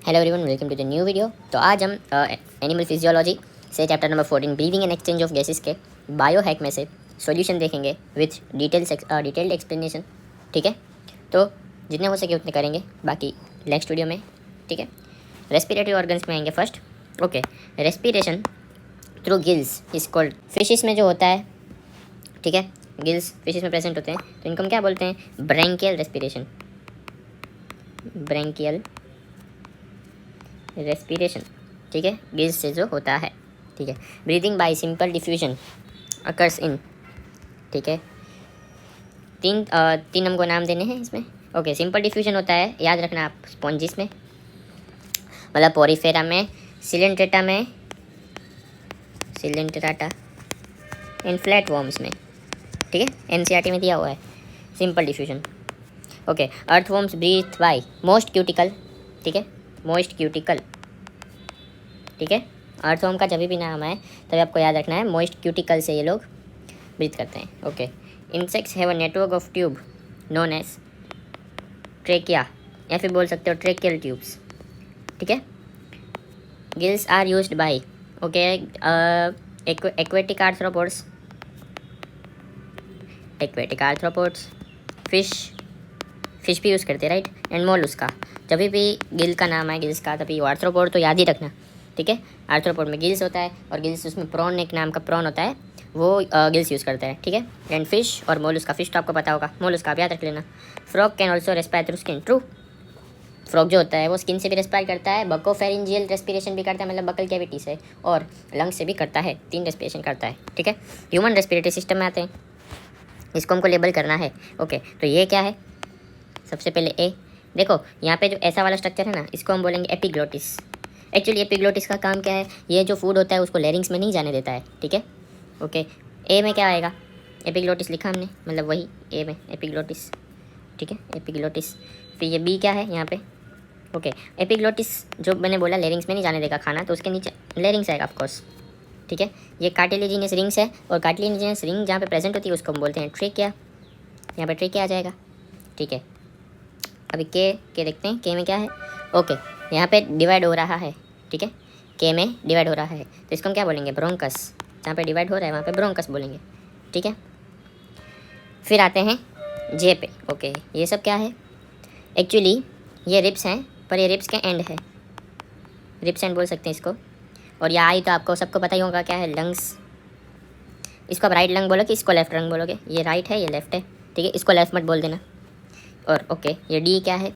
Hello everyone, welcome to the new video. तो आज हम एनिमल फिजियोलॉजी से chapter number 14 breathing and exchange of gases के bio hack में से सॉल्यूशन देखेंगे विथ डिटेल्ड एक्सप्लेनेशन। ठीक है, तो जितने हो सके उतने करेंगे, बाकी नेक्स्ट वीडियो में। ठीक है, रेस्पिरेटरी ऑर्गन्स में आएंगे first. Okay, respiration through gills is called. Fishes में जो होता है, ठीक है, गिल्स फिशेस में प्रेजेंट होते हैं, तो इनको हम क्या बोलते हैं? Branchial respiration. ब्रैंकियल रेस्पिरेशन, ठीक है, गिल्स से जो होता है। ठीक है, breathing bye simple diffusion occurs in. ठीक है, तीन हमको नाम देने हैं इसमें। ओके, सिंपल डिफ्यूजन होता है, याद रखना आप, स्पॉन्जिस में, मतलब पोरीफेरा में, सिलेंट्रेटा में, सिलेंट्राटा एंड फ्लैट वॉर्म्स में। ठीक है, एनसीईआरटी में दिया हुआ है simple diffusion. Okay, earthworms breathe by moist cuticle. ठीक है, मोस्ट क्यूटिकल। ठीक है, अर्थवॉर्म का जब भी नाम आए तभी आपको याद रखना है मोस्ट क्यूटिकल से ये लोग ब्रीथ करते हैं। Okay, insects have a network of tube known as trachea, या फिर बोल सकते हो ट्रेकियल ट्यूब्स। ठीक है, gills are used by okay aquatic arthropods, fish भी यूज़ करते हैं, राइट, एंड मोलस्का। जब भी गिल का नाम है, गिल्स का, तभी आर्थ्रोपोड तो याद ही रखना। ठीक है, आर्थ्रोपोड में गिल्स होता है, और गिल्स उसमें प्रॉन, एक नाम का प्रॉन होता है, वो गिल्स यूज़ करता है। ठीक है, एंड फिश और मोलस्का, फिश तो आपको पता होगा, मोलस्का आप याद रख लेना। Frog can also respire through skin, true. Frog जो होता है वो स्किन से भी रेस्पायर करता है, बकोफेरिंजियल रेस्पिरेशन भी करता है, मतलब बकल कैविटी से, और लंग से भी करता है, 3 रेस्पिरेशन करता है। ठीक है, ह्यूमन रेस्पिरेटरी सिस्टम में आते हैं, इसको हमको लेबल करना है। ओके, तो ये क्या है? सबसे पहले ए, देखो यहाँ पे जो ऐसा वाला स्ट्रक्चर है ना, इसको हम बोलेंगे एपिग्लोटिस। एक्चुअली एपिग्लोटिस का काम क्या है? ये जो फूड होता है उसको लेरिंग्स में नहीं जाने देता है। ठीक है, ओके, ए में क्या आएगा? एपिग्लोटिस लिखा हमने, मतलब वही ए में एपिग्लोटिस। ठीक है, एपिग्लोटिस। फिर ये बी क्या है यहाँ पे? ओके, एपिग्लोटिस जो मैंने बोला लेरिंग्स में नहीं जाने देगा खाना, तो उसके नीचे लेरिंग्स आएगा ऑफकोर्स। ठीक है, ये कार्टिलेजिनस रिंग्स है, और कार्टिलेजिनस रिंग जहाँ पे प्रेजेंट होती है उसको हम बोलते हैं ट्रेकिया। यहाँ पे ट्रेकिया आ जाएगा। ठीक है, अभी के देखते हैं, के में क्या है? ओके, यहाँ पे डिवाइड हो रहा है। ठीक है, के में डिवाइड हो रहा है, तो इसको हम क्या बोलेंगे? ब्रोंकस। जहाँ पे डिवाइड हो रहा है वहाँ पे ब्रोंकस बोलेंगे। ठीक है, फिर आते हैं जे पे। ओके, ये सब क्या है? एक्चुअली ये रिब्स हैं, पर ये रिब्स के एंड है, रिब्स एंड बोल सकते हैं इसको। और ये आई तो आपको सबको पता ही होगा क्या है? लंग्स। इसको आप राइट लंग बोलोगे, इसको लेफ्ट लंग बोलोगे। ये राइट है, ये लेफ्ट है। ठीक है, इसको लेफ्ट मत बोल देना। और ओके, ये डी क्या है?